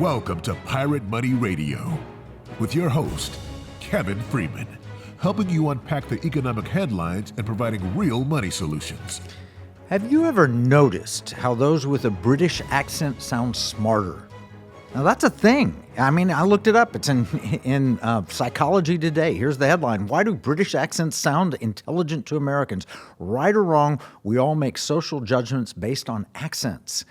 Welcome to Pirate Money Radio with your host, Kevin Freeman, helping you unpack the economic headlines and providing real money solutions. Have you ever noticed how those with a British accent sound smarter? Now that's a thing. I mean, I looked it up. It's in Psychology Today. Here's the headline. Why do British accents sound intelligent to Americans? Right or wrong, we all make social judgments based on accents.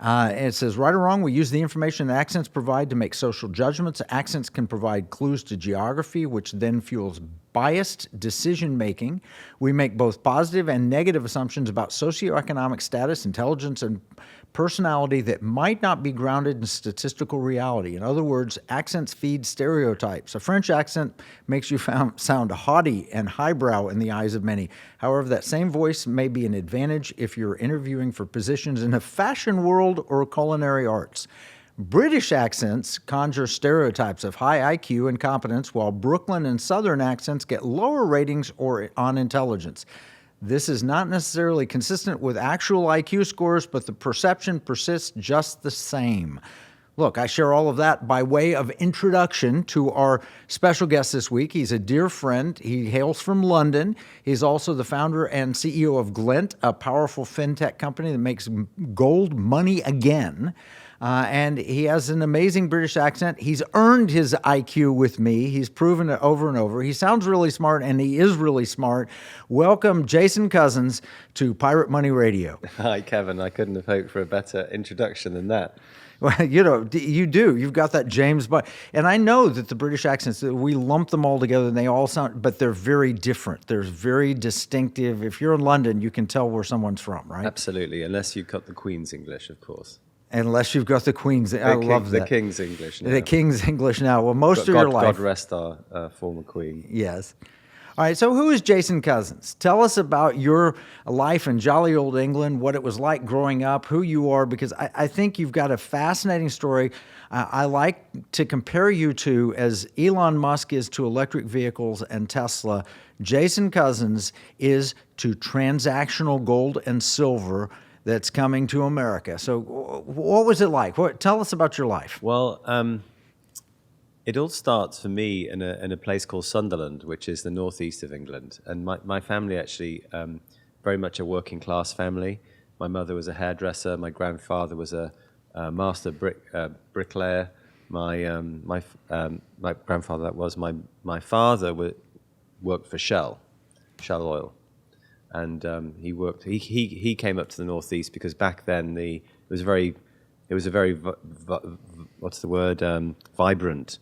It says, right or wrong, we use the information that accents provide to make social judgments. Accents can provide clues to geography, which then fuels biased decision-making. We make both positive and negative assumptions about socioeconomic status, intelligence, and personality that might not be grounded in statistical reality. In other words, accents feed stereotypes. A French accent makes you sound haughty and highbrow in the eyes of many. However, that same voice may be an advantage if you're interviewing for positions in the fashion world or culinary arts. British accents conjure stereotypes of high IQ and competence, while Brooklyn and Southern accents get lower ratings on intelligence. This is not necessarily consistent with actual IQ scores, but the perception persists just the same. Look, I share all of that by way of introduction to our special guest this week. He's a dear friend. He hails from London. He's also the founder and CEO of Glint, a powerful fintech company that makes gold money again. And he has an amazing British accent. He's earned his IQ with me. He's proven it over and over. He sounds really smart, and he is really smart. Welcome, Jason Cozens, to Pirate Money Radio. Hi, Kevin. I couldn't have hoped for a better introduction than that. Well, you know, you do. You've got that James Bond. And I know that the British accents, we lump them all together, and they all sound, but they're very different. They're very distinctive. If you're in London, you can tell where someone's from, right? Absolutely, unless you've got the Queen's English, of course. Unless you've got the Queen's. I love that. The King's English now. The King's English now. Well, most of your life. God rest our former Queen. Yes. All right, so who is Jason Cozens? Tell us about your life in jolly old England, what it was like growing up, who you are, because I think you've got a fascinating story. I like to compare you to, as Elon Musk is to electric vehicles and Tesla, Jason Cozens is to transactional gold and silver that's coming to America. So what was it like? Tell us about your life. Well, it all starts for me in a place called Sunderland, which is the northeast of England. And my family actually, very much a working class family. My mother was a hairdresser. My grandfather was a master bricklayer. My grandfather, that was. My father worked for Shell Oil. And he worked. He came up to the northeast because back then it was a very vibrant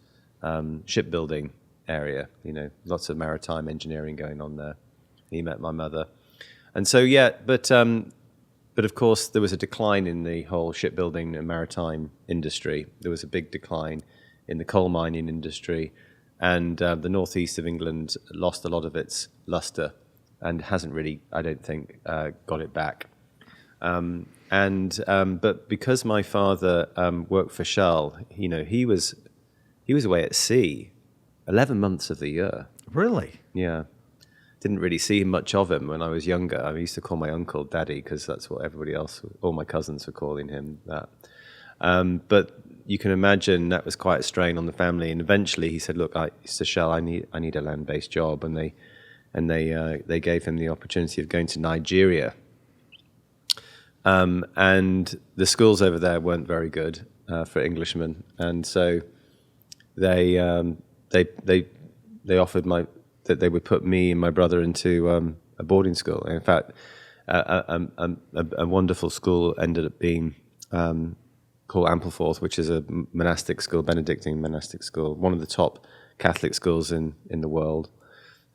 shipbuilding area. You know, lots of maritime engineering going on there. He met my mother, and so but of course there was a decline in the whole shipbuilding and maritime industry. There was a big decline in the coal mining industry, and the northeast of England lost a lot of its luster. And hasn't really, I don't think, got it back. But because my father worked for Shell, you know, he was away at sea 11 months of the year. Really? Yeah. Didn't really see much of him when I was younger. I used to call my uncle Daddy because that's what everybody else, all my cousins were calling him that. But you can imagine that was quite a strain on the family. And eventually he said, look, to Shell, I need a land-based job. And they gave him the opportunity of going to Nigeria. And the schools over there weren't very good for Englishmen, and so they offered that they would put me and my brother into a boarding school. And in fact, a wonderful school ended up being called Ampleforth, which is a monastic school, Benedictine monastic school, one of the top Catholic schools in the world.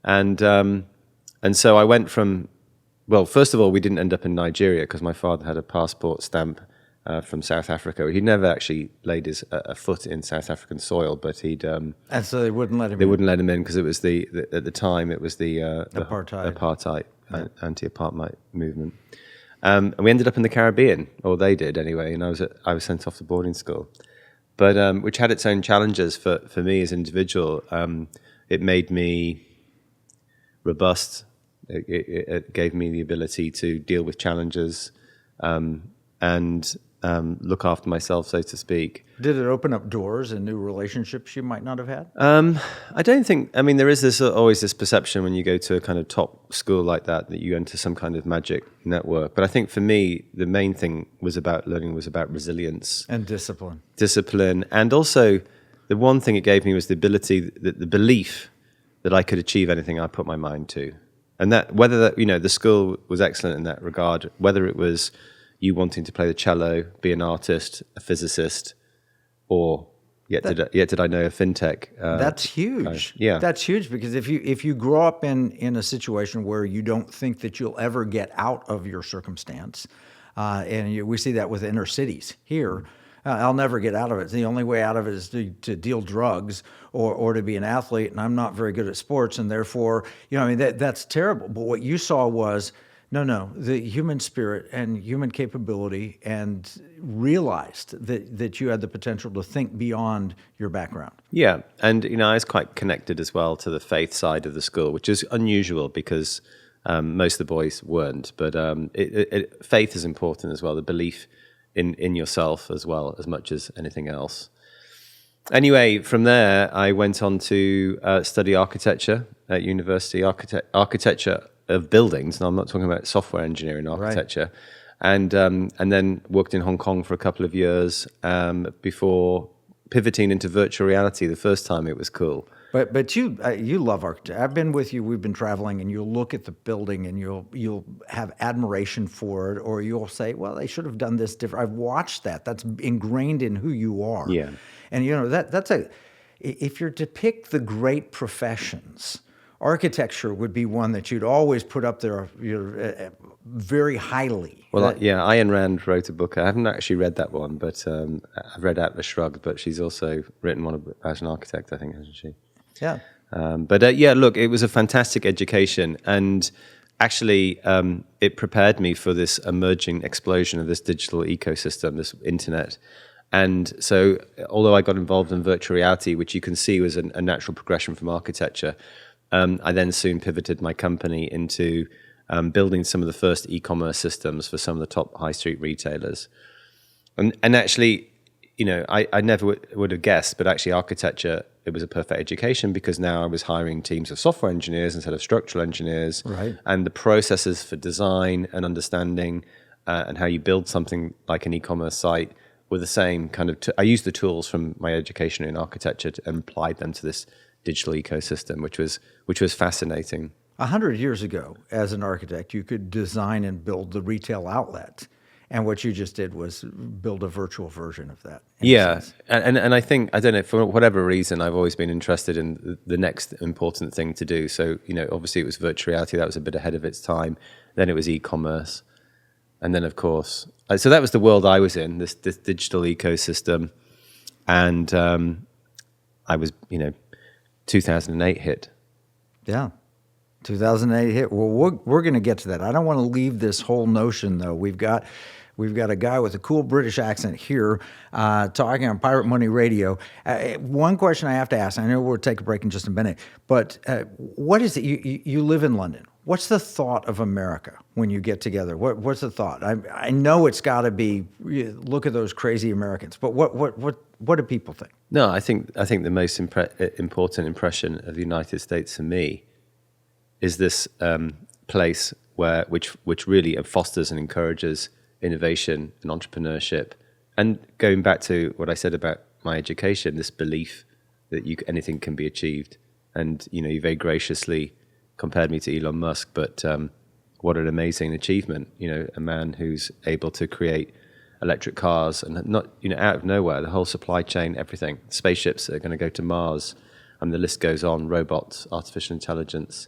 And so I went from, well, first of all, we didn't end up in Nigeria because my father had a passport stamp from South Africa. He'd never actually laid a foot in South African soil, but he'd... and so they wouldn't let him in? They wouldn't let him in because it was at the time, it was the apartheid, anti-apartheid movement. And we ended up in the Caribbean, or they did anyway, and I was sent off to boarding school. But which had its own challenges for me as an individual. It made me robust. It gave me the ability to deal with challenges, and look after myself, so to speak. Did it open up doors and new relationships you might not have had? I don't think. I mean, there is always this perception when you go to a kind of top school like that you enter some kind of magic network. But I think for me, the main thing was about resilience And discipline. And also the one thing it gave me was the ability, the belief that I could achieve anything I put my mind to, and that whether that the school was excellent in that regard, whether it was you wanting to play the cello, be an artist, a physicist, or yet did I know a fintech? That's huge. Yeah, that's huge, because if you grow up in a situation where you don't think that you'll ever get out of your circumstance, we see that with inner cities here. I'll never get out of it. The only way out of it is to deal drugs or to be an athlete, and I'm not very good at sports, and therefore, that's terrible. But what you saw was, no, the human spirit and human capability, and realized that you had the potential to think beyond your background. Yeah, and I was quite connected as well to the faith side of the school, which is unusual because most of the boys weren't. But faith is important as well, the belief in yourself as well, as much as anything else. Anyway, from there, I went on to study architecture at university, architecture of buildings. Now, I'm not talking about software engineering architecture. Right. And then worked in Hong Kong for a couple of years before pivoting into virtual reality the first time it was cool. But you love architecture. I've been with you. We've been traveling, and you'll look at the building and you'll have admiration for it, or you'll say, "Well, they should have done this different." I've watched that. That's ingrained in who you are. Yeah. And if you're to pick the great professions, architecture would be one that you'd always put up there very highly. Well, Ayn Rand wrote a book. I haven't actually read that one, but I've read Atlas Shrugged, but she's also written one as an architect, I think, hasn't she? Yeah. Look, it was a fantastic education, and actually it prepared me for this emerging explosion of this digital ecosystem, this internet. And so although I got involved in virtual reality, which you can see was a natural progression from architecture, I then soon pivoted my company into building some of the first e-commerce systems for some of the top high street retailers. And actually, I never would have guessed, but actually architecture, it was a perfect education, because now I was hiring teams of software engineers instead of structural engineers. Right. And the processes for design and understanding and how you build something like an e-commerce site were the same kind of. I used the tools from my education in architecture and applied them to this digital ecosystem, which was fascinating. 100 years ago, as an architect, you could design and build the retail outlet. And what you just did was build a virtual version of that. Yeah, and I think, I don't know, for whatever reason, I've always been interested in the next important thing to do. So, obviously it was virtual reality. That was a bit ahead of its time. Then it was e-commerce. And then, of course, so that was the world I was in, this digital ecosystem. And I was, 2008 hit. Yeah. 2008 hit. Well, we're going to get to that. I don't want to leave this whole notion, though. We've got a guy with a cool British accent here talking on Pirate Money Radio. One question I have to ask, I know we'll take a break in just a minute, but what is it? You live in London. What's the thought of America when you get together? What's the thought? I know it's got to be, look at those crazy Americans, but what do people think? No, I think the most important impression of the United States for me is this place which really fosters and encourages innovation and entrepreneurship. And going back to what I said about my education, this belief that anything can be achieved. And you very graciously compared me to Elon Musk, but what an amazing achievement! A man who's able to create electric cars and not out of nowhere, the whole supply chain, everything. Spaceships are going to go to Mars, and the list goes on. Robots, artificial intelligence.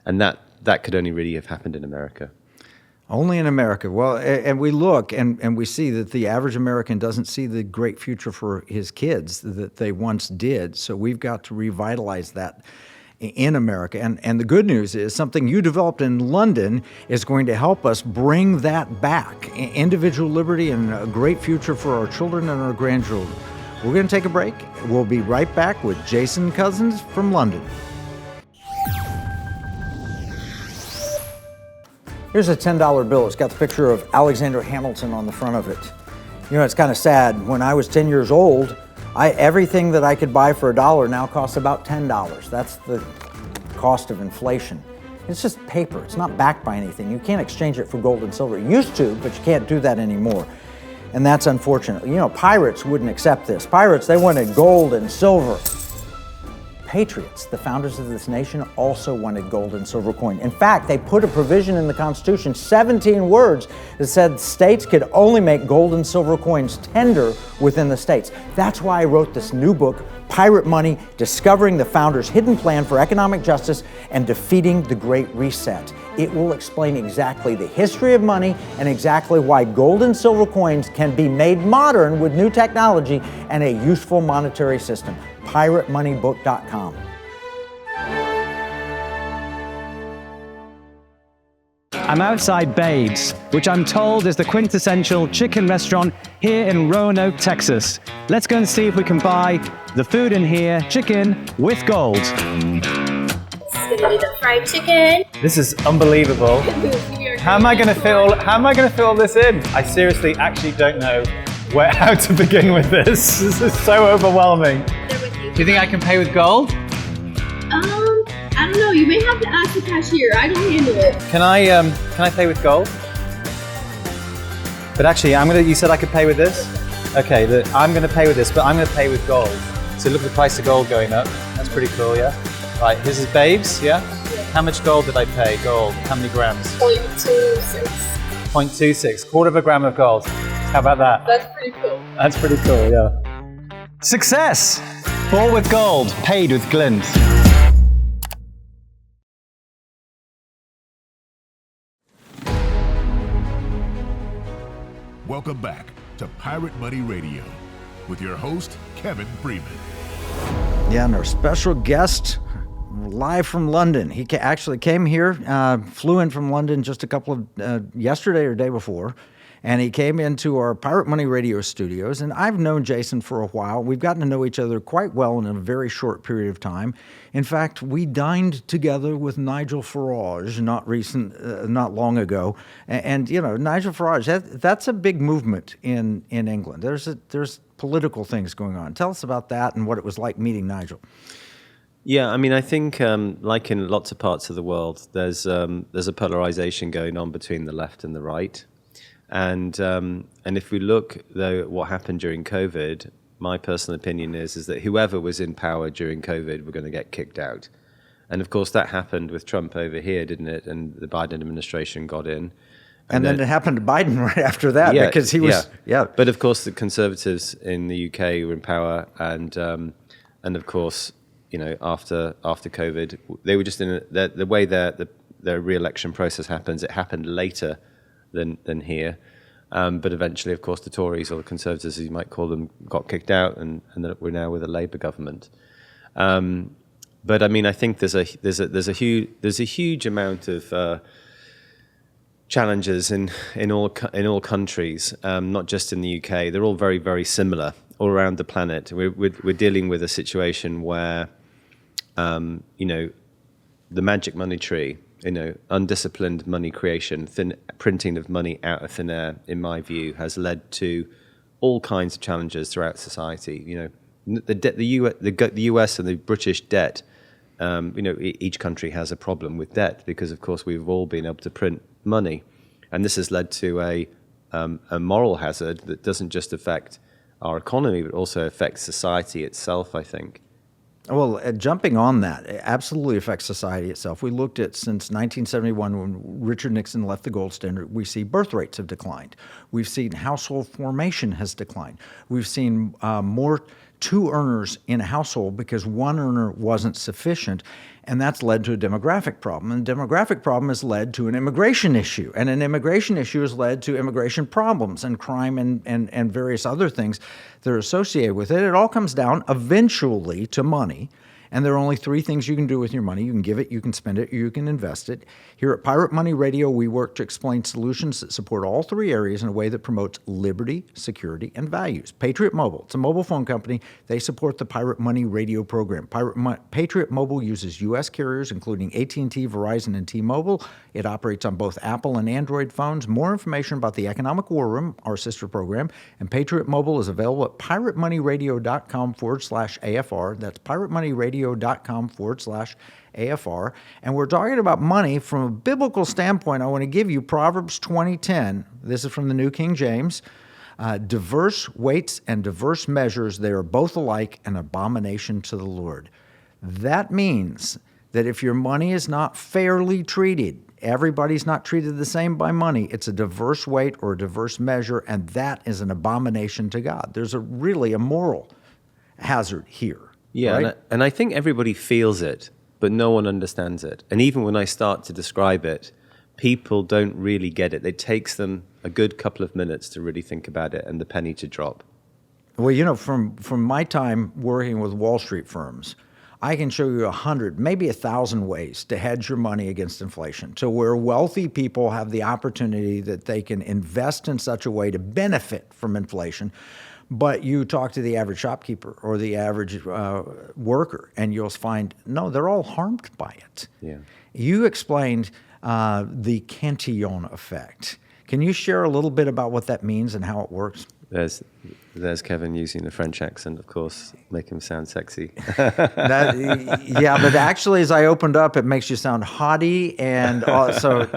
And that could only really have happened in America. Only in America. Well, and we look and we see that the average American doesn't see the great future for his kids that they once did. So we've got to revitalize that in America. And the good news is something you developed in London is going to help us bring that back. Individual liberty and a great future for our children and our grandchildren. We're going to take a break. We'll be right back with Jason Cozens from London. Here's a $10 bill. It's got the picture of Alexander Hamilton on the front of it. You know, it's kind of sad. When I was 10 years old, everything that I could buy for $1 now costs about $10. That's the cost of inflation. It's just paper. It's not backed by anything. You can't exchange it for gold and silver. You used to, but you can't do that anymore. And that's unfortunate. You know, pirates wouldn't accept this. Pirates, they wanted gold and silver. Patriots, the founders of this nation, also wanted gold and silver coin. In fact, they put a provision in the Constitution, 17 words, that said states could only make gold and silver coins tender within the states. That's why I wrote this new book, Pirate Money, Discovering the Founders' Hidden Plan for Economic Justice and Defeating the Great Reset. It will explain exactly the history of money and exactly why gold and silver coins can be made modern with new technology and a useful monetary system. PirateMoneyBook.com. I'm outside Babe's, which I'm told is the quintessential chicken restaurant here in Roanoke, Texas. Let's go and see if we can buy the food in here, chicken with gold. This is gonna be the fried chicken. This is unbelievable. How am I going to fit all this in? I seriously actually don't know how to begin with this. This is so overwhelming. Do you think I can pay with gold? I don't know. You may have to ask the cashier. I don't handle it. Can I pay with gold? But actually, you said I could pay with this? Okay, I'm gonna pay with this, but I'm gonna pay with gold. So look at the price of gold going up. That's pretty cool, yeah? Right, this is Babes, yeah? How much gold did I pay? Gold, how many grams? 0.26. 0.26, quarter of a gram of gold. How about that? That's pretty cool. That's pretty cool, yeah. Success! All with gold, paid with Glint. Welcome back to Pirate Money Radio with your host, Kevin Freeman. Yeah, and our special guest, live from London. He actually came here, flew in from London just a couple of, yesterday or day before, and he came into our Pirate Money Radio studios, and I've known Jason for a while. We've gotten to know each other quite well in a very short period of time. In fact, we dined together with Nigel Farage not long ago. And you know, Nigel Farage, that's a big movement in England. There's political things going on. Tell us about that and what it was like meeting Nigel. Yeah, I mean, I think like in lots of parts of the world, there's a polarization going on between the left and the right. And if we look, though, at what happened during COVID, my personal opinion is that whoever was in power during COVID were going to get kicked out. And of course, that happened with Trump over here, didn't it? And the Biden administration got in. And then it happened to Biden right after that, because he was, But of course, the Conservatives in the UK were in power, and of course, you know, after COVID, they were just in the way their re-election process happens. It happened later than here, but eventually, of course, the Tories, or the Conservatives, as you might call them, got kicked out, and we're now with a Labour government. But I mean, I think there's a huge amount of challenges in all countries, not just in the UK. They're all very, very similar all around the planet. We're dealing with a situation where, you know, the magic money tree, you know, undisciplined money creation, printing of money out of thin air, in my view, has led to all kinds of challenges throughout society. You know, the US and the British debt. You know, each country has a problem with debt because, of course, we've all been able to print money, and this has led to a moral hazard that doesn't just affect our economy, but also affects society itself, I think. Well, jumping on that, it absolutely affects society itself. We looked at since 1971, when Richard Nixon left the gold standard, we see birth rates have declined. We've seen household formation has declined. We've seen more two earners in a household because one earner wasn't sufficient, and that's led to a demographic problem. And the demographic problem has led to an immigration issue, and an immigration issue has led to immigration problems and crime and various other things that are associated with it. It all comes down eventually to money, And there are only three things you can do with your money. You can give it, you can spend it, or you can invest it. Here at Pirate Money Radio, we work to explain solutions that support all three areas in a way that promotes liberty, security, and values. Patriot Mobile, it's a mobile phone company. They support the Pirate Money Radio program. Patriot Mobile uses U.S. carriers, including AT&T, Verizon, and T-Mobile. It operates on both Apple and Android phones. More information about the Economic War Room, our sister program, and Patriot Mobile is available at piratemoneyradio.com/AFR. That's piratemoneyradio.com/AFR. And we're talking about money from a biblical standpoint. I want to give you Proverbs 20:10. This is from the New King James. Diverse weights and diverse measures, they are both alike an abomination to the Lord. That means that if your money is not fairly treated, everybody's not treated the same by money, it's a diverse weight or a diverse measure, and that is an abomination to God. There's really a moral hazard here. Yeah, right? and I think everybody feels it, but no one understands it. And even when I start to describe it, people don't really get it. It takes them a good couple of minutes to really think about it and the penny to drop. Well, you know, from my time working with Wall Street firms, I can show you 100, maybe 1,000 ways to hedge your money against inflation, to where wealthy people have the opportunity that they can invest in such a way to benefit from inflation. But you talk to the average shopkeeper or the average worker, and you'll find, no, they're all harmed by it. Yeah. You explained the Cantillon Effect. Can you share a little bit about what that means and how it works? There's Kevin using the French accent, of course, make him sound sexy. Yeah, but actually, as I opened up, it makes you sound haughty, and so.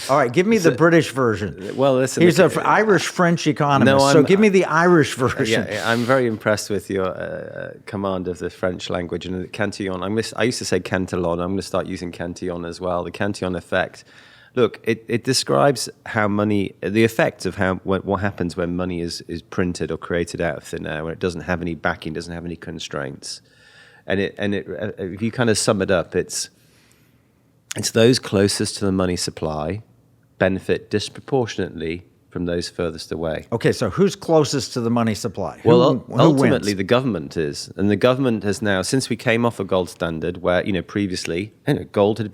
All right, give me the British version. Well, listen, he's an Irish-French economist, so give me the Irish version. Yeah, I'm very impressed with your command of the French language and the Cantillon. I used to say Cantillon. I'm going to start using Cantillon as well. The Cantillon Effect. Look, it describes how money, the effect of what happens when money is printed or created out of thin air, when it doesn't have any backing, doesn't have any constraints, and if you kind of sum it up, it's those closest to the money supply benefit disproportionately from those furthest away. Okay, so who's closest to the money supply? Well, who ultimately wins? the government is, and the government has now, since we came off a gold standard, where previously gold had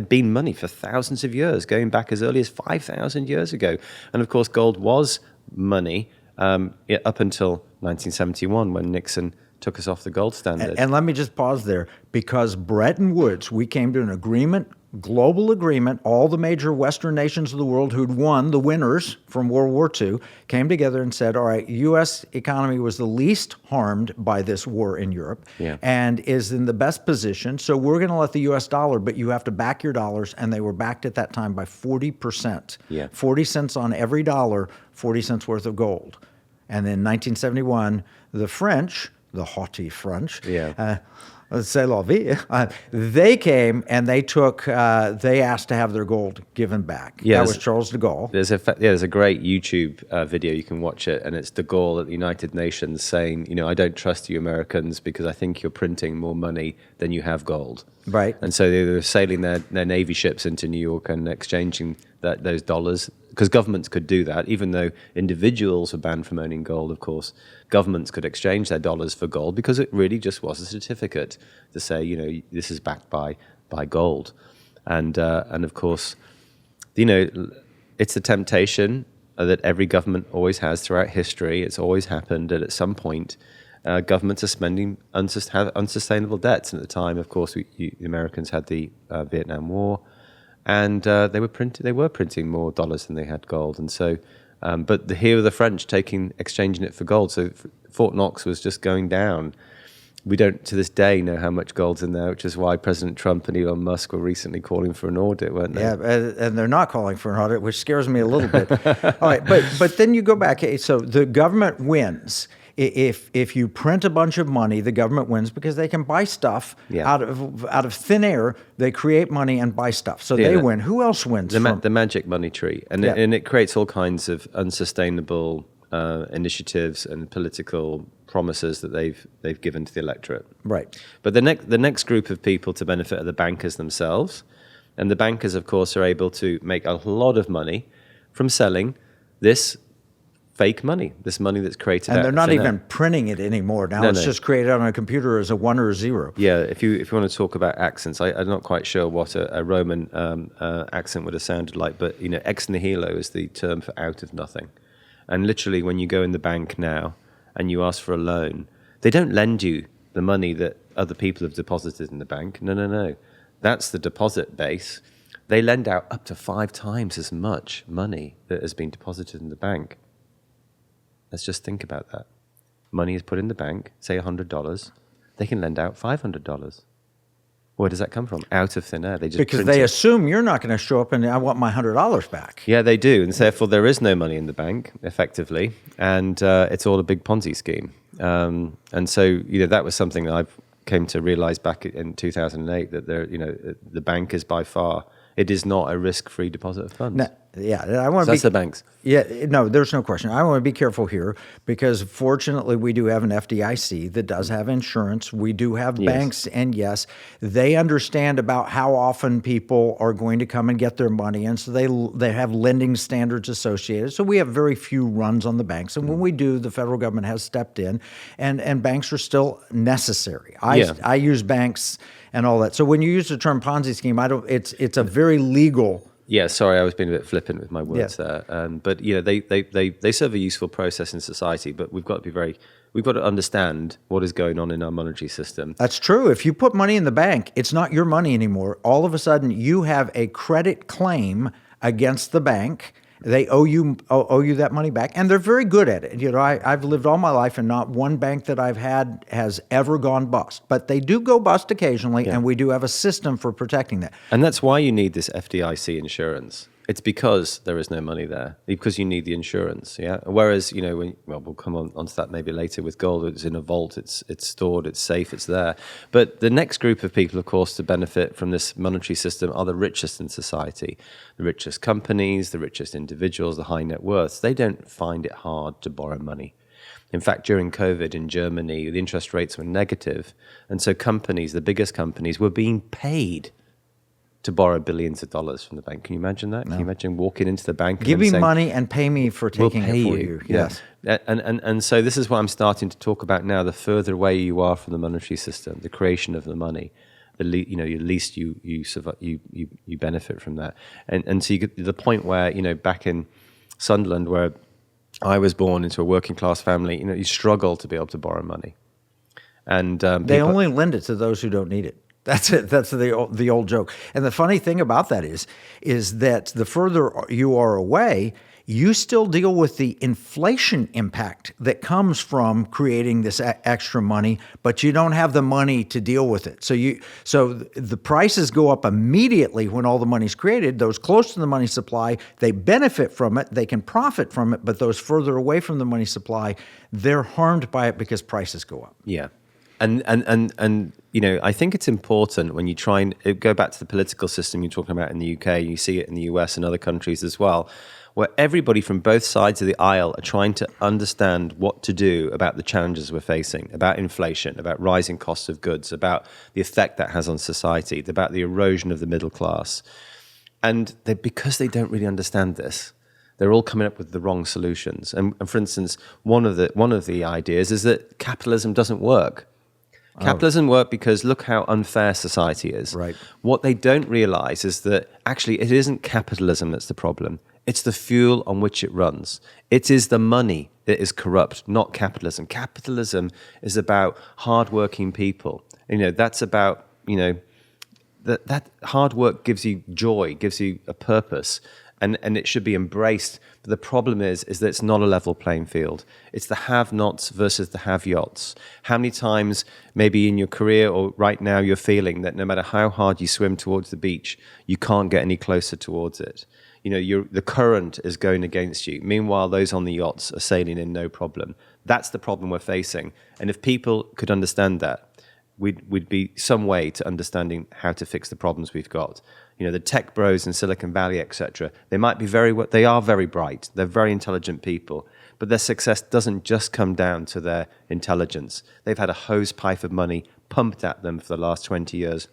been money for thousands of years, going back as early as 5,000 years ago, and of course gold was money up until 1971 when Nixon took us off the gold standard. And let me just pause there, because Bretton Woods, we came to an agreement. Global agreement, all the major Western nations of the world who'd won, the winners from World War II, came together and said, all right, U.S. economy was the least harmed by this war in Europe and is in the best position. So we're going to let the U.S. dollar, but you have to back your dollars. And they were backed at that time by 40%. 40 cents on every dollar, 40 cents worth of gold. And then 1971, the French, the haughty French, c'est la vie. They came and they asked to have their gold given back. That was Charles de Gaulle. There's a great YouTube video, you can watch it, and it's de Gaulle at the United Nations saying, I don't trust you Americans because I think you're printing more money than you have gold. Right. And so they were sailing their Navy ships into New York and exchanging those dollars, because governments could do that, even though individuals were banned from owning gold, of course. Governments could exchange their dollars for gold because it really just was a certificate to say, this is backed by gold. And of course, it's a temptation that every government always has throughout history. It's always happened that at some point, governments are spending unsustainable debts. And at the time, of course, the Americans had the Vietnam War, and they were printing more dollars than they had gold. And so, but here were the French exchanging it for gold. So Fort Knox was just going down. We don't, to this day, know how much gold's in there, which is why President Trump and Elon Musk were recently calling for an audit, weren't they? Yeah, and they're not calling for an audit, which scares me a little bit. All right, but then you go back. So the government wins. If you print a bunch of money, the government wins because they can buy stuff out of thin air. They create money and buy stuff, so they win. Who else wins? The magic money tree, and it creates all kinds of unsustainable initiatives and political promises that they've given to the electorate. Right. But the next group of people to benefit are the bankers themselves, and the bankers, of course, are able to make a lot of money from selling this fake money, this money that's created And out they're of not thin air. even printing it anymore. Now No, it's no. just created on a computer as a 1 or a 0. Yeah, if you want to talk about accents, I'm not quite sure what a Roman accent would have sounded like, but ex nihilo is the term for out of nothing. And literally, when you go in the bank now and you ask for a loan, they don't lend you the money that other people have deposited in the bank. No. That's the deposit base. They lend out up to 5 times as much money that has been deposited in the bank. Let's just think about that. Money is put in the bank, say $100. They can lend out $500. Where does that come from? Out of thin air. They just Because print they it. assume you're not going to show up and I want my $100 back. Yeah, they do. And therefore, there is no money in the bank, effectively. And it's all a big Ponzi scheme. And so, that was something that I've came to realize back in 2008, that the bank is by far, it is not a risk-free deposit of funds. No, yeah, I want So to that's the banks. Yeah, no, there's no question. I want to be careful here because fortunately we do have an FDIC that does have insurance. We do have banks, and yes, they understand about how often people are going to come and get their money, and so they have lending standards associated. So we have very few runs on the banks, and when we do, the federal government has stepped in, and banks are still necessary. I use banks and all that. So when you use the term Ponzi scheme, it's a very legal. Yeah, sorry, I was being a bit flippant with my words there. But they serve a useful process in society. But we've got to understand what is going on in our monetary system. That's true. If you put money in the bank, it's not your money anymore. All of a sudden, you have a credit claim against the bank. They owe you that money back, and they're very good at it. I've lived all my life, and not one bank that I've had has ever gone bust. But they do go bust occasionally, and we do have a system for protecting that. And that's why you need this FDIC insurance. It's because there is no money there, because you need the insurance. Yeah. Whereas, we'll come onto that maybe later with gold. It's in a vault. It's stored. It's safe. It's there. But the next group of people, of course, to benefit from this monetary system are the richest in society, the richest companies, the richest individuals, the high net worths. They don't find it hard to borrow money. In fact, during COVID in Germany, the interest rates were negative, and so companies, the biggest companies, were being paid to borrow billions of dollars from the bank. Can you imagine that? No. Can you imagine walking into the bank and give me saying, money and pay me for taking we'll pay it for you. Yes. And so this is what I'm starting to talk about now. The further away you are from the monetary system, the creation of the money, the least you benefit from that. And so you get to the point where back in Sunderland, where I was born into a working class family, you struggle to be able to borrow money. And they only lend it to those who don't need it. That's it. That's the old joke. And the funny thing about that is that the further you are away, you still deal with the inflation impact that comes from creating this extra money, but you don't have the money to deal with it. So the prices go up immediately when all the money's created. Those close to the money supply, they benefit from it, they can profit from it, but those further away from the money supply, they're harmed by it because prices go up. Yeah. And I think it's important when you try and go back to the political system you're talking about in the UK, you see it in the US and other countries as well, where everybody from both sides of the aisle are trying to understand what to do about the challenges we're facing, about inflation, about rising costs of goods, about the effect that has on society, about the erosion of the middle class. And because they don't really understand this, they're all coming up with the wrong solutions. And for instance, one of the ideas is that capitalism doesn't work. Capitalism works because look how unfair society is. Right. What they don't realize is that actually it isn't capitalism that's the problem. It's the fuel on which it runs. It is the money that is corrupt, not capitalism. Capitalism is about hardworking people. That's about, that hard work gives you joy, gives you a purpose. And it should be embraced. But the problem is that it's not a level playing field. It's the have-nots versus the have-yots. How many times, maybe in your career or right now, you're feeling that no matter how hard you swim towards the beach, you can't get any closer towards it. The current is going against you. Meanwhile, those on the yachts are sailing in no problem. That's the problem we're facing. And if people could understand that, we'd be some way to understanding how to fix the problems we've got. The tech bros in Silicon Valley, etc. They are very bright. They're very intelligent people, but their success doesn't just come down to their intelligence. They've had a hose pipe of money pumped at them for the last 20 years.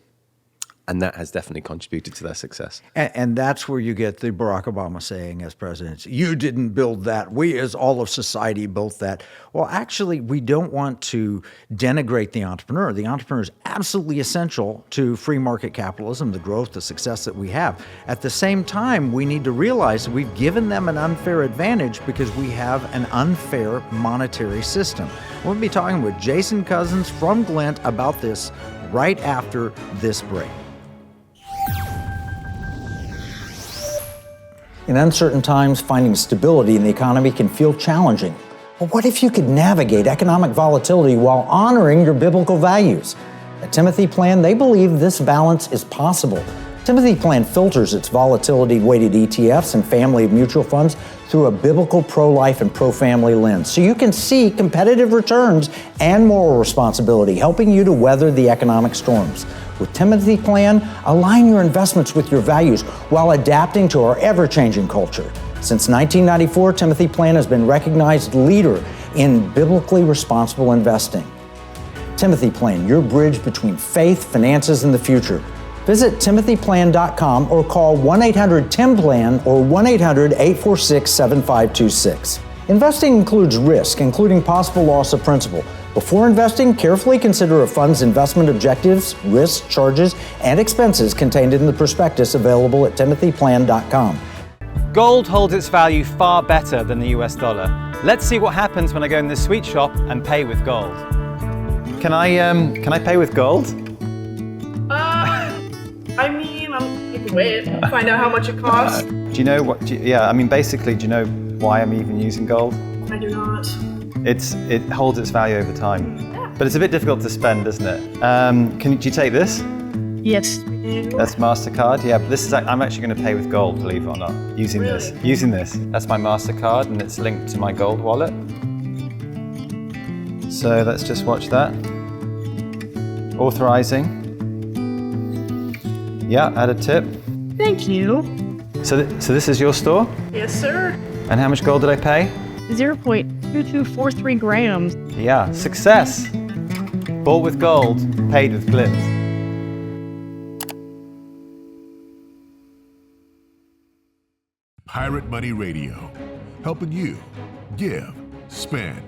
And that has definitely contributed to their success. And that's where you get the Barack Obama saying as president, you didn't build that. We as all of society built that. Well, actually, we don't want to denigrate the entrepreneur. The entrepreneur is absolutely essential to free market capitalism, the growth, the success that we have. At the same time, we need to realize that we've given them an unfair advantage because we have an unfair monetary system. We'll be talking with Jason Cozens from Glint about this right after this break. In uncertain times, finding stability in the economy can feel challenging. But what if you could navigate economic volatility while honoring your biblical values? At Timothy Plan, they believe this balance is possible. Timothy Plan filters its volatility-weighted ETFs and family of mutual funds through a biblical pro-life and pro-family lens, so you can see competitive returns and moral responsibility, helping you to weather the economic storms. With Timothy Plan, align your investments with your values while adapting to our ever-changing culture. Since 1994, Timothy Plan has been recognized leader in biblically responsible investing. Timothy Plan, your bridge between faith, finances, and the future. Visit timothyplan.com or call 1-800-TIM-PLAN or 1-800-846-7526. Investing includes risk, including possible loss of principal. Before investing, carefully consider a fund's investment objectives, risks, charges, and expenses contained in the prospectus available at timothyplan.com. Gold holds its value far better than the US dollar. Let's see what happens when I go in this sweet shop and pay with gold. Can I pay with gold? I mean, you can wait, find out how much it costs. Do you know what? Basically, do you know why I'm even using gold? I do not. It holds its value over time, but it's a bit difficult to spend, isn't it? Do you take this? Yes. That's Mastercard. Yeah, but this is. I'm actually going to pay with gold, believe it or not. Using this. That's my Mastercard, and it's linked to my gold wallet. So let's just watch that. Authorizing. Yeah, add a tip. Thank you. So this is your store? Yes, sir. And how much gold did I pay? 0.2243 grams. Yeah, success. Bought with gold, paid with Glint. Pirate Money Radio, helping you give, spend,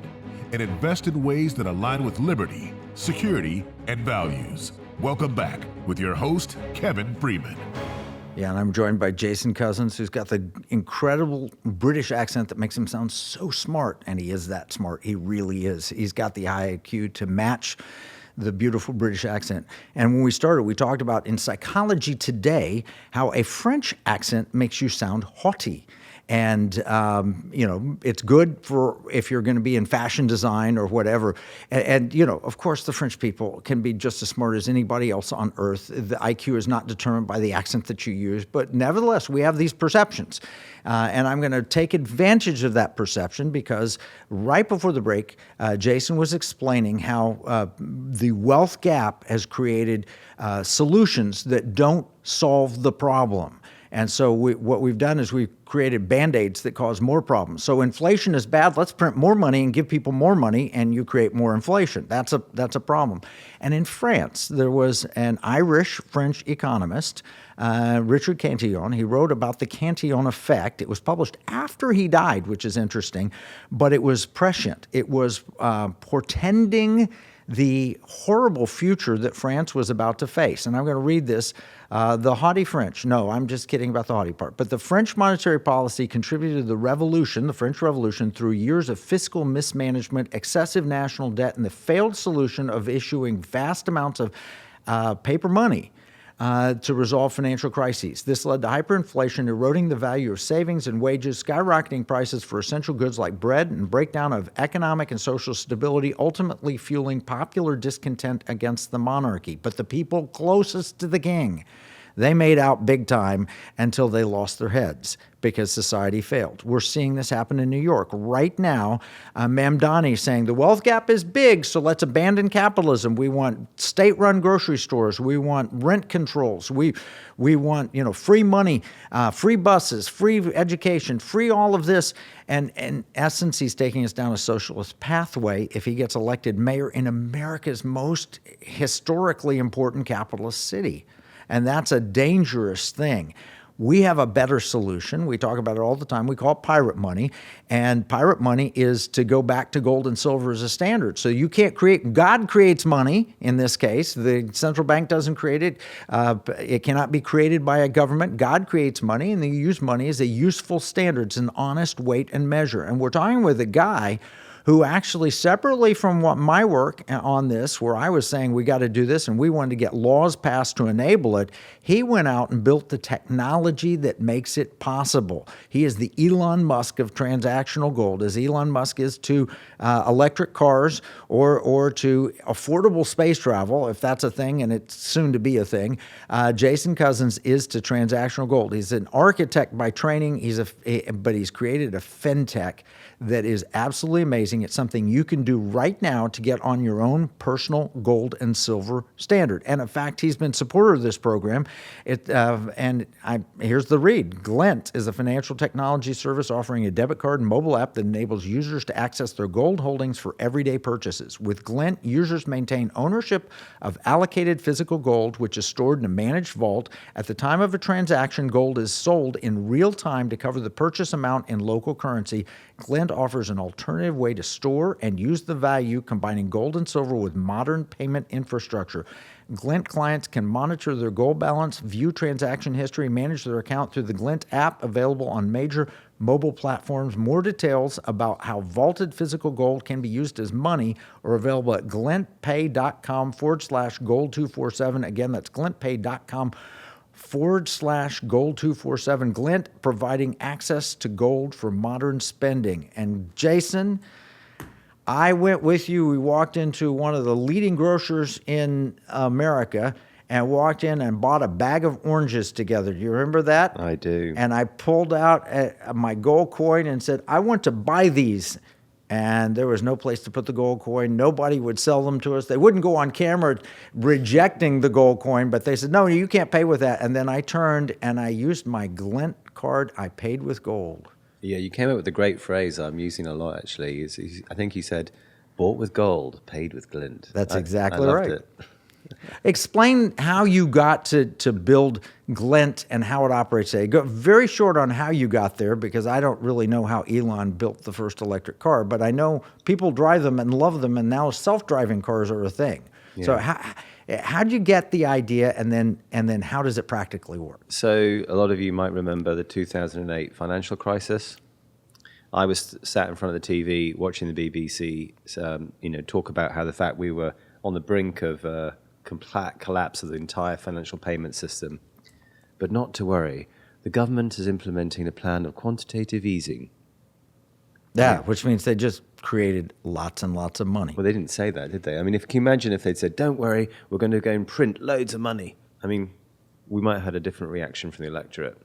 and invest in ways that align with liberty, security, and values. Welcome back with your host, Kevin Freeman. Yeah, and I'm joined by Jason Cozens, who's got the incredible British accent that makes him sound so smart, and he is that smart. He really is. He's got the IQ to match the beautiful British accent. And when we started, we talked about in Psychology Today how a French accent makes you sound haughty. And, it's good for if you're going to be in fashion design or whatever. And, of course, the French people can be just as smart as anybody else on earth. The IQ is not determined by the accent that you use. But nevertheless, we have these perceptions. And I'm going to take advantage of that perception because right before the break, Jason was explaining how the wealth gap has created solutions that don't solve the problem. And so what we've done is we've created Band-Aids that cause more problems. So inflation is bad. Let's print more money and give people more money, and you create more inflation. That's a problem. And in France, there was an Irish-French economist, Richard Cantillon. He wrote about the Cantillon Effect. It was published after he died, which is interesting, but it was prescient. It was portending the horrible future that France was about to face. And I'm going to read this. The haughty French. No, I'm just kidding about the haughty part. But the French monetary policy contributed to the revolution, the French Revolution, through years of fiscal mismanagement, excessive national debt, and the failed solution of issuing vast amounts of paper money to resolve financial crises. This led to hyperinflation, eroding the value of savings and wages, skyrocketing prices for essential goods like bread, and breakdown of economic and social stability, ultimately fueling popular discontent against the monarchy. But the people closest to the king, they made out big time until they lost their heads because society failed. We're seeing this happen in New York. Right now, Mamdani saying the wealth gap is big, so let's abandon capitalism. We want state-run grocery stores. We want rent controls. We want free money, free buses, free education, free all of this. And in essence, he's taking us down a socialist pathway if he gets elected mayor in America's most historically important capitalist city. And that's a dangerous thing. We have a better solution. We talk about it all the time. We call it pirate money. And pirate money is to go back to gold and silver as a standard. So you can't create, God creates money in this case. The central bank doesn't create it. It cannot be created by a government. God creates money, and they use money as a useful standard. It's an honest weight and measure. And we're talking with a guy who actually, separately from what my work on this, where I was saying we got to do this and we wanted to get laws passed to enable it, he went out and built the technology that makes it possible. He is the Elon Musk of transactional gold, as Elon Musk is to electric cars or to affordable space travel, if that's a thing, and it's soon to be a thing. Jason Cozens is to transactional gold. He's an architect by training, but he's created a fintech that is absolutely amazing. It's something you can do right now to get on your own personal gold and silver standard. And in fact, he's been supporter of this program. Here's the read. Glint is a financial technology service offering a debit card and mobile app that enables users to access their gold holdings for everyday purchases. With Glint, users maintain ownership of allocated physical gold, which is stored in a managed vault. At the time of a transaction, gold is sold in real time to cover the purchase amount in local currency. Glint offers an alternative way to store and use the value, combining gold and silver with modern payment infrastructure. Glint clients can monitor their gold balance, view transaction history, manage their account through the Glint app, available on major mobile platforms. More details about how vaulted physical gold can be used as money are available at glintpay.com/gold247. Again, that's glintpay.com/gold247. Glint, providing access to gold for modern spending. And Jason, I went with you. We walked into one of the leading grocers in America and walked in and bought a bag of oranges together. Do you remember that? I do. And I pulled out my gold coin and said, I want to buy these. And there was no place to put the gold coin. Nobody would sell them to us. They wouldn't go on camera rejecting the gold coin, but they said, no, you can't pay with that. And then I turned and I used my Glint card. I paid with gold. Yeah, you came up with a great phrase I'm using a lot, actually. I think you said, bought with gold, paid with Glint. That's exactly I loved right. It. Explain how you got to build Glint and how it operates today. Go very short on how you got there, because I don't really know how Elon built the first electric car, but I know people drive them and love them, and now self-driving cars are a thing. Yeah. So how did you get the idea, and then how does it practically work? So a lot of you might remember the 2008 financial crisis. I was sat in front of the TV watching the BBC, talk about how the fact we were on the brink of complete collapse of the entire financial payment system. But not to worry, the government is implementing a plan of quantitative easing. Yeah, which means they just created lots and lots of money. Well, they didn't say that, did they? I mean, can you imagine if they'd said, don't worry, we're going to go and print loads of money? I mean, we might have had a different reaction from the electorate.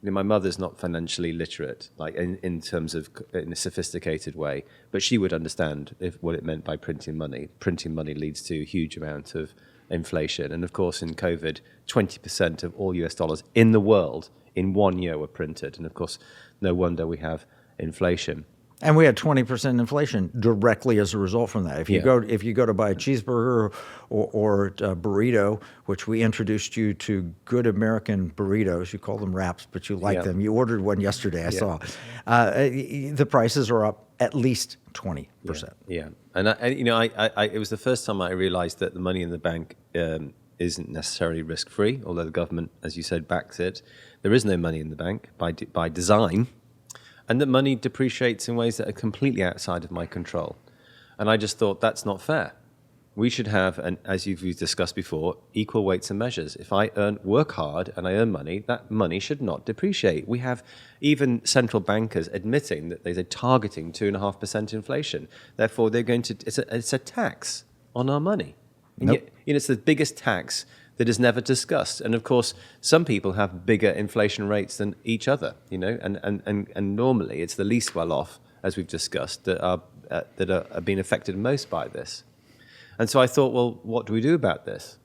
My mother's not financially literate, like in terms of in a sophisticated way, but she would understand what it meant by printing money. Printing money leads to a huge amount of inflation. And of course, in COVID, 20% of all US dollars in the world in 1 year were printed. And of course, no wonder we have inflation. And we had 20% inflation directly as a result from that. If you go to buy a cheeseburger or a burrito, which we introduced you to good American burritos, you call them wraps, but you like them. You ordered one yesterday, I saw. The prices are up at least 20%. Yeah, and it was the first time I realized that the money in the bank isn't necessarily risk-free, although the government, as you said, backs it. There is no money in the bank by design. And that money depreciates in ways that are completely outside of my control. And I just thought, that's not fair. We should have, and as you've discussed before, equal weights and measures. If I work hard and I earn money, that money should not depreciate. We have even central bankers admitting that they're targeting 2.5% inflation. Therefore, they're going to, it's a tax on our money. And yet, it's the biggest tax that is never discussed. And of course, some people have bigger inflation rates than each other, and normally it's the least well off, as we've discussed, that are being affected most by this. And so I thought, well, what do we do about this?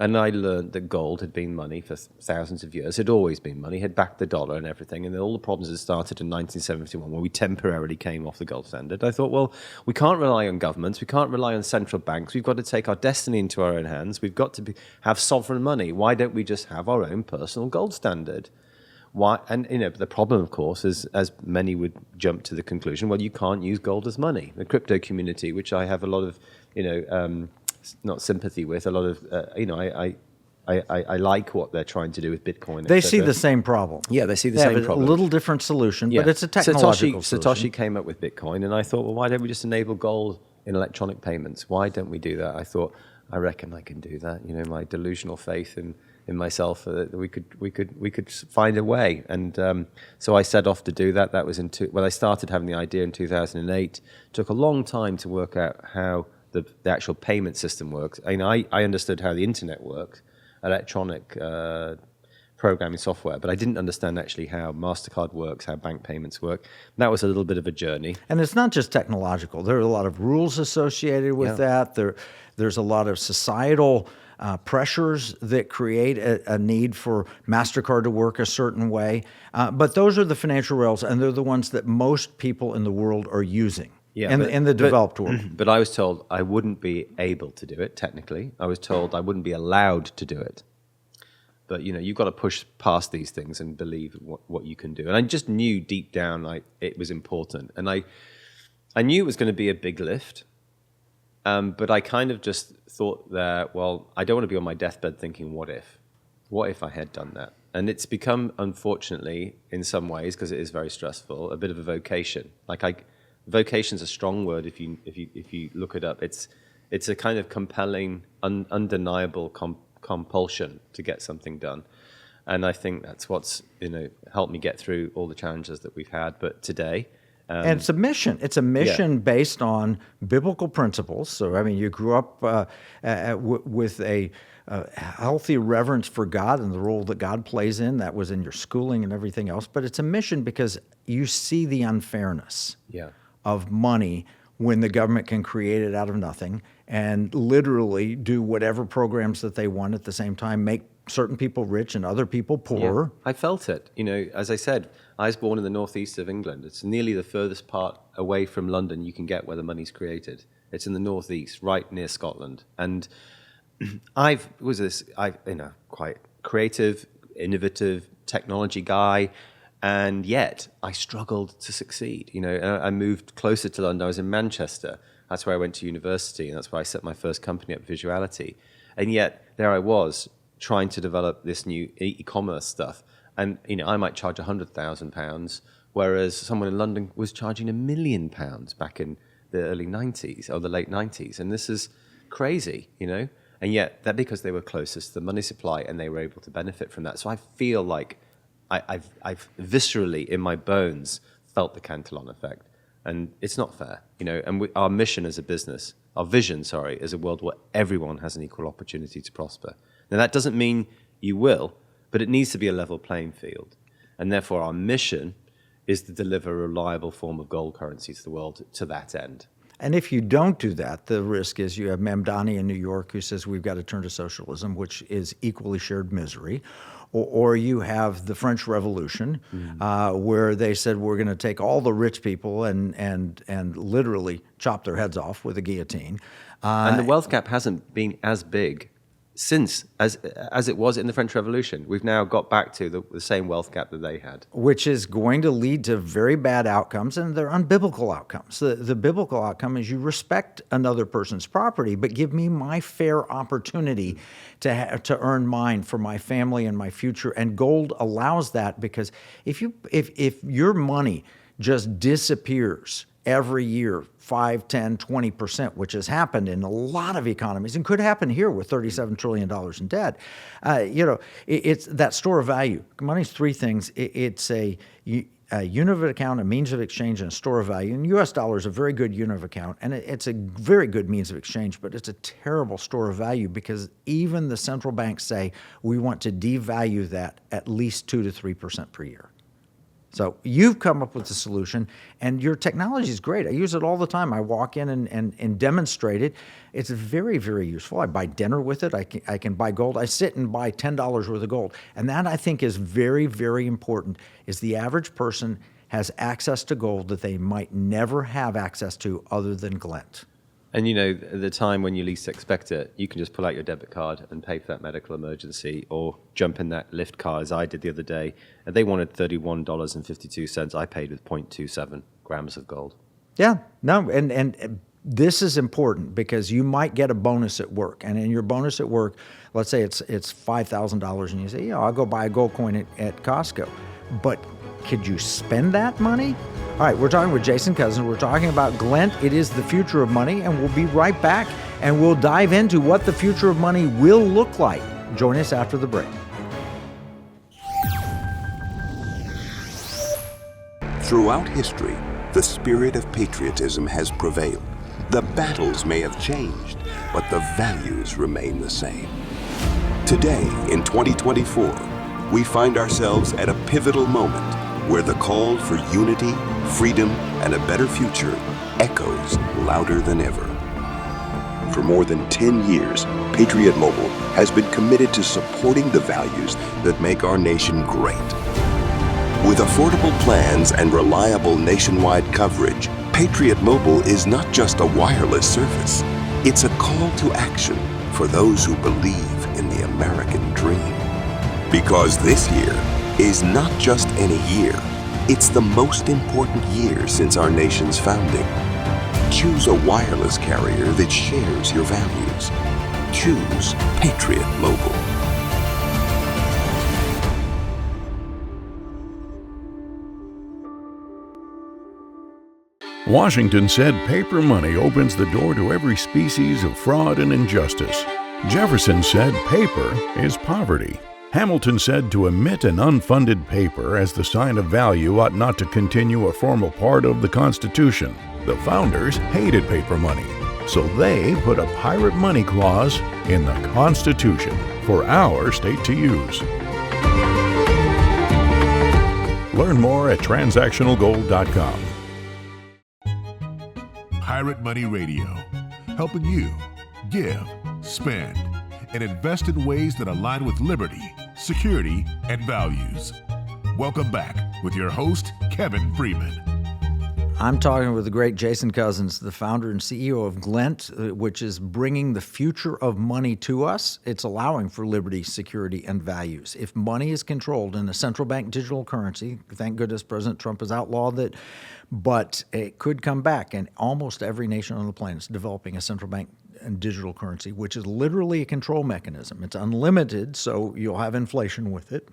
And I learned that gold had been money for thousands of years, had always been money, had backed the dollar and everything. And all the problems had started in 1971 when we temporarily came off the gold standard. I thought, well, we can't rely on governments. We can't rely on central banks. We've got to take our destiny into our own hands. We've got to have sovereign money. Why don't we just have our own personal gold standard? Why? And the problem, of course, is, as many would jump to the conclusion, well, you can't use gold as money. The crypto community, which I have a lot of, not sympathy with, a lot of, I like what they're trying to do with Bitcoin. They see the same problem. Yeah, they see the same problem. A little different solution, but it's a technological solution. Satoshi came up with Bitcoin, and I thought, well, why don't we just enable gold in electronic payments? Why don't we do that? I thought, I reckon I can do that. My delusional faith in myself, we could find a way. And so I set off to do that. That was I started having the idea in 2008. It took a long time to work out how the actual payment system works. I understood how the internet works, electronic programming software, but I didn't understand actually how Mastercard works, how bank payments work. That was a little bit of a journey. And it's not just technological. There are a lot of rules associated with that. There's a lot of societal pressures that create a need for MasterCard to work a certain way. But those are the financial rails, and they're the ones that most people in the world are using. In the developed world. But I was told I wouldn't be able to do it, technically. I was told I wouldn't be allowed to do it. But, you've got to push past these things and believe what you can do. And I just knew deep down it was important. And I knew it was going to be a big lift. But I kind of just thought that, well, I don't want to be on my deathbed thinking, what if? What if I had done that? And it's become, unfortunately, in some ways, because it is very stressful, a bit of a vocation. Vocation's a strong word if you look it up. It's a kind of compelling, undeniable compulsion to get something done, and I think that's what's helped me get through all the challenges that we've had. But today, and it's a mission. It's a mission based on biblical principles. So you grew up with a healthy reverence for God and the role that God plays in. That was in your schooling and everything else. But it's a mission because you see the unfairness. Of money when the government can create it out of nothing and literally do whatever programs that they want at the same time, make certain people rich and other people poor. Yeah, I felt it. As I said, I was born in the northeast of England. It's nearly the furthest part away from London you can get where the money's created. It's in the northeast, right near Scotland. And I was quite creative, innovative technology guy. And yet, I struggled to succeed. I moved closer to London. I was in Manchester. That's where I went to university, and that's where I set my first company up, Visuality. And yet, there I was, trying to develop this new e-commerce stuff. And I might charge £100,000, whereas someone in London was charging £1 million back in the early 90s or the late 90s. And this is crazy, And yet, that because they were closest to the money supply, and they were able to benefit from that. So I feel like I've viscerally in my bones felt the Cantillon effect, and it's not fair, And our mission as a business, our vision, is a world where everyone has an equal opportunity to prosper. Now that doesn't mean you will, but it needs to be a level playing field, and therefore our mission is to deliver a reliable form of gold currency to the world to that end. And if you don't do that, the risk is you have Mamdani in New York who says we've got to turn to socialism, which is equally shared misery. Or you have the French Revolution, where they said we're going to take all the rich people and literally chop their heads off with a guillotine. And the wealth gap hasn't been as big since as it was in the French Revolution. We've now got back to the same wealth gap that they had. Which is going to lead to very bad outcomes, and they're unbiblical outcomes. The biblical outcome is you respect another person's property, but give me my fair opportunity to earn mine for my family and my future. And gold allows that, because if your money just disappears every year, 5, 10, 20%, which has happened in a lot of economies and could happen here with $37 trillion in debt. It's that store of value. Money's three things. It's a unit of account, a means of exchange, and a store of value. And U.S. dollar is a very good unit of account, and it's a very good means of exchange, but it's a terrible store of value because even the central banks say we want to devalue that at least 2 to 3% per year. So you've come up with a solution, and your technology is great. I use it all the time. I walk in and demonstrate it. It's very, very useful. I buy dinner with it. I can buy gold. I sit and buy $10 worth of gold. And that, I think, is very, very important, is the average person has access to gold that they might never have access to other than Glint. And at the time when you least expect it, you can just pull out your debit card and pay for that medical emergency, or jump in that Lyft car as I did the other day. And they wanted $31.52. I paid with 0.27 grams of gold. Yeah, no, and this is important because you might get a bonus at work. And in your bonus at work, let's say it's $5,000, and you say, I'll go buy a gold coin at Costco. But could you spend that money? All right, we're talking with Jason Cozens. We're talking about Glint. It is the future of money, and we'll be right back, and we'll dive into what the future of money will look like. Join us after the break. Throughout history, the spirit of patriotism has prevailed. The battles may have changed, but the values remain the same. Today, in 2024, we find ourselves at a pivotal moment where the call for unity, freedom, and a better future echoes louder than ever. For more than 10 years, Patriot Mobile has been committed to supporting the values that make our nation great. With affordable plans and reliable nationwide coverage, Patriot Mobile is not just a wireless service. It's a call to action for those who believe in the American dream. Because this year is not just any year, it's the most important year since our nation's founding. Choose a wireless carrier that shares your values. Choose Patriot Mobile. Washington said paper money opens the door to every species of fraud and injustice. Jefferson said paper is poverty. Hamilton said to emit an unfunded paper as the sign of value ought not to continue a formal part of the Constitution. The founders hated paper money, so they put a pirate money clause in the Constitution for our state to use. Learn more at transactionalgold.com. Pirate Money Radio, helping you give, spend, and invest in ways that align with liberty, security, and values. Welcome back with your host, Kevin Freeman. I'm talking with the great Jason Cozens, the founder and CEO of Glint, which is bringing the future of money to us. It's allowing for liberty, security, and values. If money is controlled in a central bank digital currency, thank goodness President Trump has outlawed it, but it could come back, and almost every nation on the planet is developing a central bank and digital currency, which is literally a control mechanism. It's unlimited, so you'll have inflation with it.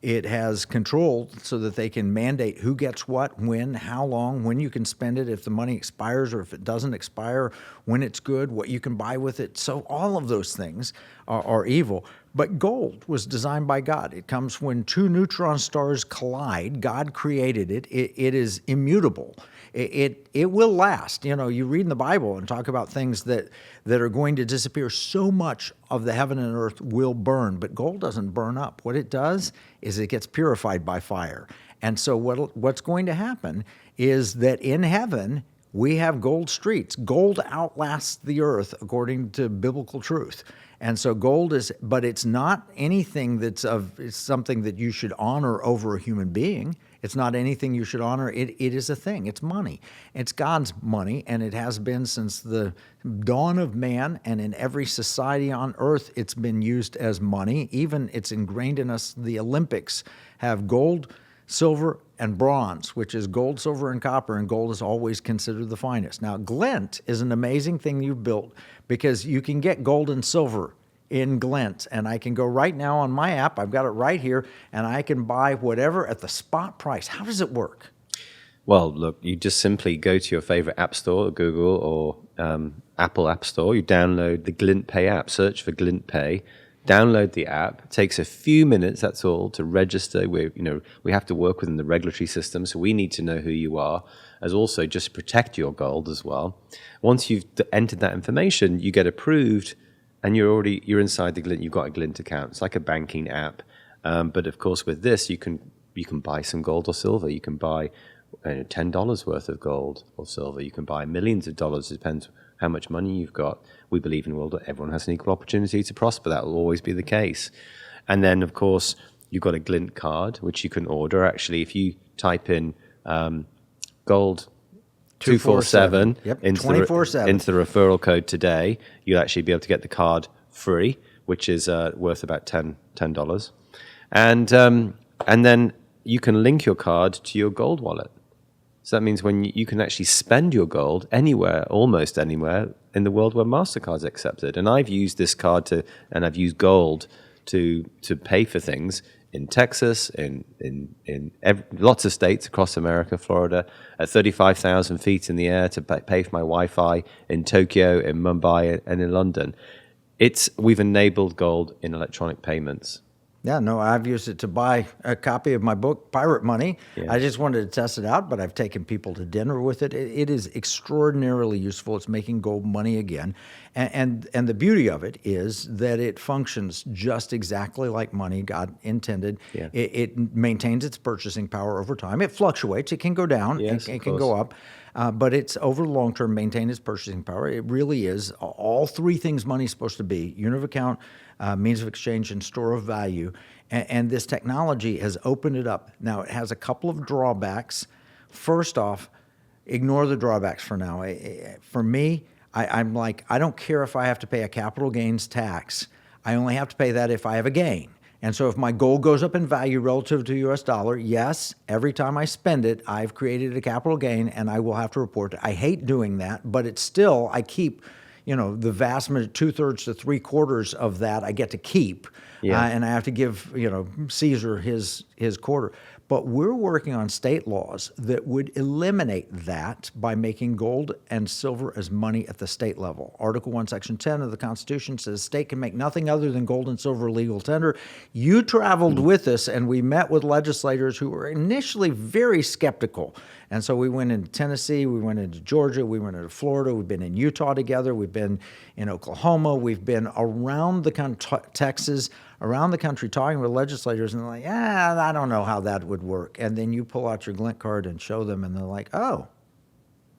It has control so that they can mandate who gets what, when, how long, when you can spend it, if the money expires or if it doesn't expire, when it's good, what you can buy with it. So all of those things are evil. But gold was designed by God. It comes when two neutron stars collide. God created it. It is immutable. It will last. You read in the Bible and talk about things that are going to disappear. So much of the heaven and earth will burn, but gold doesn't burn up. What it does is it gets purified by fire. And so what's going to happen is that in heaven, we have gold streets. Gold outlasts the earth according to biblical truth. And so gold is, but it's not anything it's something that you should honor over a human being. It's not anything you should honor. It is a thing. It's money. It's God's money, and it has been since the dawn of man, and in every society on earth, it's been used as money. Even it's ingrained in us. The Olympics have gold, silver, and bronze, which is gold, silver, and copper, and gold is always considered the finest. Now, Glint is an amazing thing you've built because you can get gold and silver in Glint, and I can go right now on my app, I've got it right here, and I can buy whatever at the spot price. How does it work? Well, look, you just simply go to your favorite app store, Google or Apple App Store. You download the Glint Pay app, search for Glint Pay, download the app. It takes a few minutes, that's all, to register. We have to work within the regulatory system, so we need to know who you are, as also just protect your gold as well. Once you've entered that information, you get approved, and you're inside the Glint. You've got a Glint account. It's like a banking app, but of course with this, you can you can buy some gold or silver. You can buy $10 worth of gold or silver. You can buy millions of dollars. It depends how much money you've got. We believe in a world where everyone has an equal opportunity to prosper. That will always be the case. And then, of course, you've got a Glint card, which you can order. Actually, if you type in gold 247 into the referral code today, you'll actually be able to get the card free, which is worth about $10. And then you can link your card to your gold wallet. So that means when you can actually spend your gold anywhere, almost anywhere in the world where Mastercard's accepted. And I've used this card and I've used gold to pay for things in Texas, in lots of states across America, Florida, at 35,000 feet in the air to pay for my Wi-Fi, in Tokyo, in Mumbai, and in London. We've enabled gold in electronic payments. Yeah, no, I've used it to buy a copy of my book, Pirate Money. Yeah. I just wanted to test it out, but I've taken people to dinner with it. It is extraordinarily useful. It's making gold money again. And the beauty of it is that it functions just exactly like money God intended. Yeah. It maintains its purchasing power over time. It fluctuates. It can go down. Yes, it can go up. But it's over the long term, maintain its purchasing power. It really is all three things money's supposed to be: unit of account, means of exchange, and store of value. And this technology has opened it up. Now, it has a couple of drawbacks. First off, ignore the drawbacks for now. For me, I'm like, I don't care if I have to pay a capital gains tax. I only have to pay that if I have a gain. And so if my gold goes up in value relative to the US dollar, yes, every time I spend it, I've created a capital gain and I will have to report it. I hate doing that, but it's still, I keep, the vast majority, 2/3 to 3/4 of that I get to keep. Yeah. And I have to give, Caesar his quarter. But we're working on state laws that would eliminate that by making gold and silver as money at the state level. Article 1, Section 10 of the Constitution says state can make nothing other than gold and silver legal tender. You traveled with us, and we met with legislators who were initially very skeptical. And so we went into Tennessee, we went into Georgia, we went into Florida, we've been in Utah together, we've been in Oklahoma, we've been around the country, Texas, around the country talking with legislators, and they're like, I don't know how that would work. And then you pull out your Glint card and show them, and they're like, oh,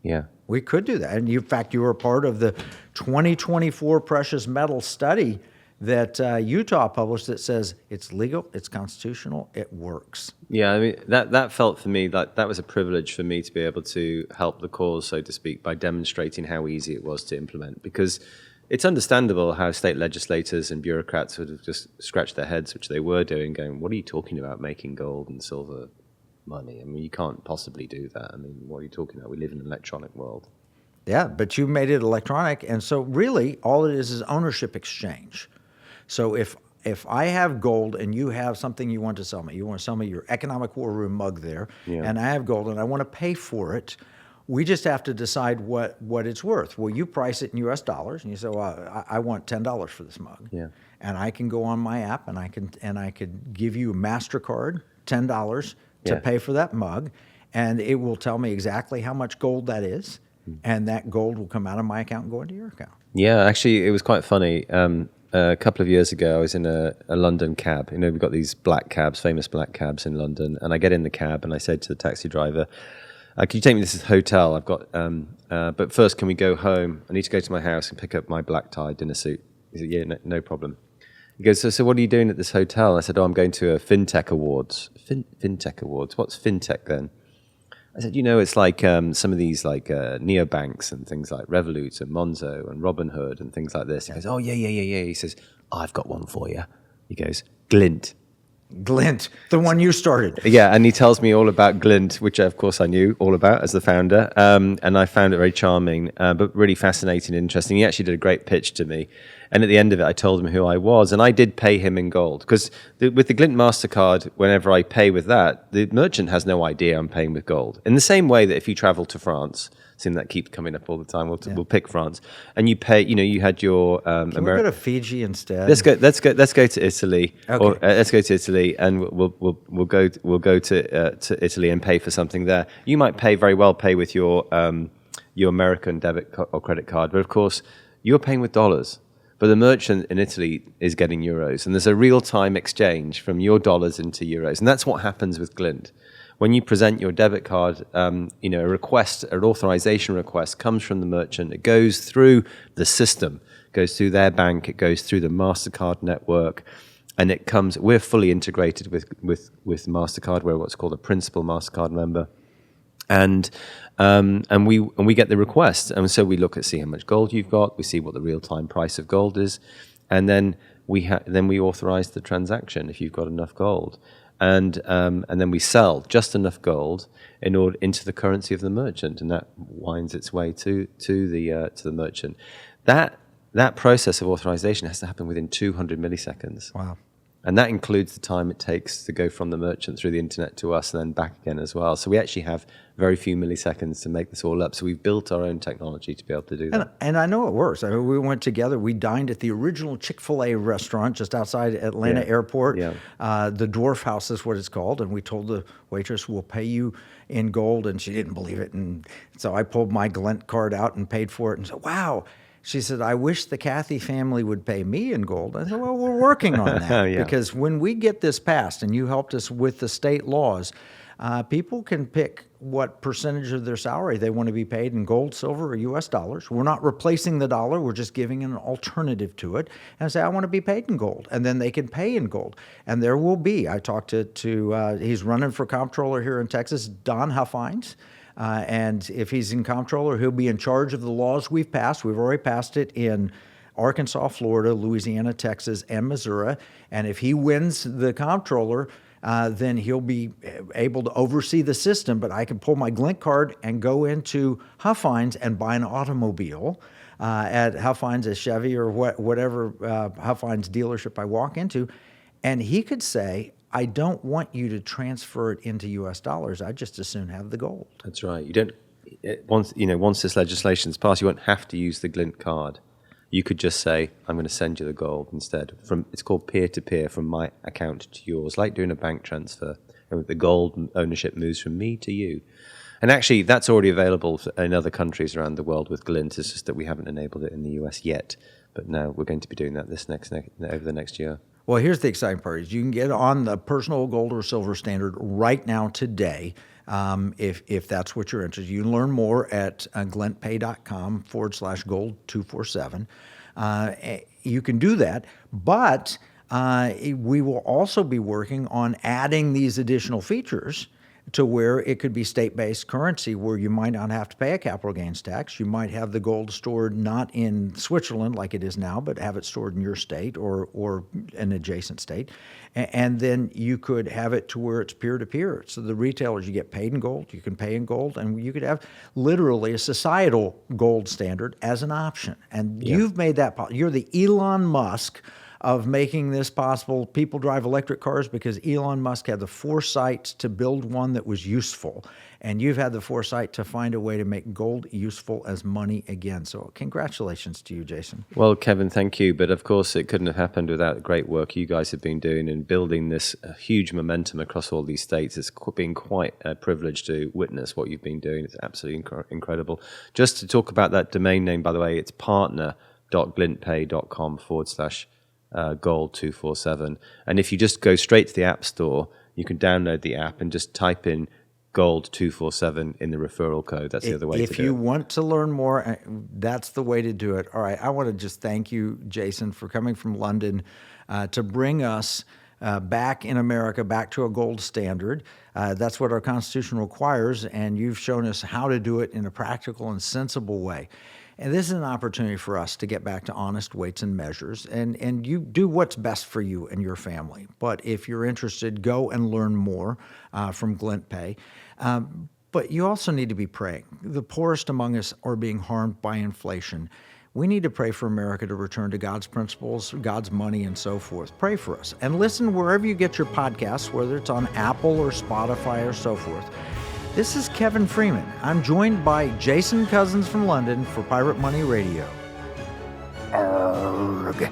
yeah, we could do that. And in fact, you were part of the 2024 precious metal study that Utah published that says it's legal, it's constitutional, it works. Yeah, I mean, that felt for me like that was a privilege for me to be able to help the cause, so to speak, by demonstrating how easy it was to implement. Because it's understandable how state legislators and bureaucrats would have just scratched their heads, which they were doing, going, what are you talking about, making gold and silver money? I mean, you can't possibly do that. I mean, what are you talking about? We live in an electronic world. Yeah, but you made it electronic, and so really all it is ownership exchange. So if I have gold and you have something you want to sell me, you want to sell me your economic war room mug there, and I have gold and I want to pay for it, we just have to decide what it's worth. Well, you price it in U.S. dollars, and you say, well, I want $10 for this mug. Yeah. And I can go on my app, and I could give you a Mastercard $10 to pay for that mug, and it will tell me exactly how much gold that is, and that gold will come out of my account and go into your account. Yeah, actually, it was quite funny. A couple of years ago, I was in a London cab. We've got these black cabs, famous black cabs in London, and I get in the cab, and I said to the taxi driver, can you take me to this hotel? I've got, but first, can we go home? I need to go to my house and pick up my black tie dinner suit. He said, yeah, no problem. He goes, so what are you doing at this hotel? I said, I'm going to a fintech awards. Fintech awards? What's fintech then? I said, it's like some of these like neobanks and things like Revolut and Monzo and Robinhood and things like this. He goes, oh, yeah. He says, I've got one for you. He goes, Glint. Glint, the one you started. Yeah, and he tells me all about Glint, which of course I knew all about as the founder, and I found it very charming, but really fascinating and interesting. He actually did a great pitch to me, and at the end of it I told him who I was, and I did pay him in gold, because with the Glint MasterCard, whenever I pay with that, the merchant has no idea I'm paying with gold. In the same way that if you travel to France, seeing that keeps coming up all the time. We'll pick France, and you pay. You had your. Can we go to Fiji instead? Let's go to Italy. Okay. Or, let's go to Italy, and we'll go to Italy and pay for something there. You might pay with your American debit or credit card, but of course you're paying with dollars. but the merchant in Italy is getting euros. And there's a real-time exchange from your dollars into euros. And that's what happens with Glint. When you present your debit card, a request, an authorization request comes from the merchant. It goes through the system, goes through their bank, it goes through the Mastercard network, and it comes. We're fully integrated with Mastercard. We're what's called a principal Mastercard member, and we get the request, and so we look at see how much gold you've got. We see what the real time price of gold is, and then we authorize the transaction if you've got enough gold. And then we sell just enough gold into the currency of the merchant, and that winds its way to the merchant. That process of authorization has to happen within 200 milliseconds. Wow. And that includes the time it takes to go from the merchant through the internet to us and then back again as well. So we actually have very few milliseconds to make this all up. So we've built our own technology to be able to do that. And I know it works. I mean, we went together. We dined at the original Chick-fil-A restaurant just outside Atlanta Airport. Yeah. The Dwarf House is what it's called. And we told the waitress, we'll pay you in gold. And she didn't believe it. And so I pulled my Glint card out and paid for it and said, wow. She said, I wish the Cathy family would pay me in gold. I said, well, we're working on that. Because when we get this passed, and you helped us with the state laws, people can pick what percentage of their salary they want to be paid in gold, silver, or U.S. dollars. We're not replacing the dollar. We're just giving an alternative to it and say, I want to be paid in gold. And then they can pay in gold. And there will be, I talked to he's running for comptroller here in Texas, Don Huffines. And if he's in comptroller, he'll be in charge of the laws we've passed. We've already passed it in Arkansas, Florida, Louisiana, Texas, and Missouri. And if he wins the comptroller, then he'll be able to oversee the system. But I can pull my Glint card and go into Huffines and buy an automobile at Huffines, a Chevy, or whatever Huffines dealership I walk into. And he could say, I don't want you to transfer it into U.S. dollars. I just as soon have the gold. That's right. You don't. Once this legislation is passed, you won't have to use the Glint card. You could just say, I'm going to send you the gold instead. It's called peer-to-peer, from my account to yours, like doing a bank transfer. And the gold ownership moves from me to you. And actually, that's already available in other countries around the world with Glint. It's just that we haven't enabled it in the U.S. yet. But now we're going to be doing that over the next year. Well, here's the exciting part: is you can get on the personal gold or silver standard right now today, if that's what you're interested. You can learn more at glintpay.com/gold247. You can do that, but we will also be working on adding these additional features to where it could be state-based currency, where you might not have to pay a capital gains tax. You might have the gold stored not in Switzerland like it is now, but have it stored in your state or an adjacent state. And then you could have it to where it's peer-to-peer. So the retailers, you get paid in gold, you can pay in gold, and you could have literally a societal gold standard as an option. And you've made that possible. You're the Elon Musk of making this possible. People drive electric cars because Elon Musk had the foresight to build one that was useful. And you've had the foresight to find a way to make gold useful as money again. So congratulations to you, Jason. Well, Kevin, thank you. But of course, it couldn't have happened without the great work you guys have been doing in building this huge momentum across all these states. It's been quite a privilege to witness what you've been doing. It's absolutely incredible. Just to talk about that domain name, by the way, it's partner.glintpay.com/gold247. And if you just go straight to the App Store, you can download the app and just type in gold247 in the referral code. That's the other way to do it. If you want to learn more, that's the way to do it. All right, I want to just thank you, Jason, for coming from London to bring us back in America, back to a gold standard. That's what our Constitution requires, and you've shown us how to do it in a practical and sensible way. And this is an opportunity for us to get back to honest weights and measures, and you do what's best for you and your family. But if you're interested, go and learn more from Glint Pay. But you also need to be praying. The poorest among us are being harmed by inflation. We need to pray for America to return to God's principles, God's money, and so forth. Pray for us. And listen wherever you get your podcasts, whether it's on Apple or Spotify or so forth. This is Kevin Freeman. I'm joined by Jason Cozens from London for Pirate Money Radio. Arrgh.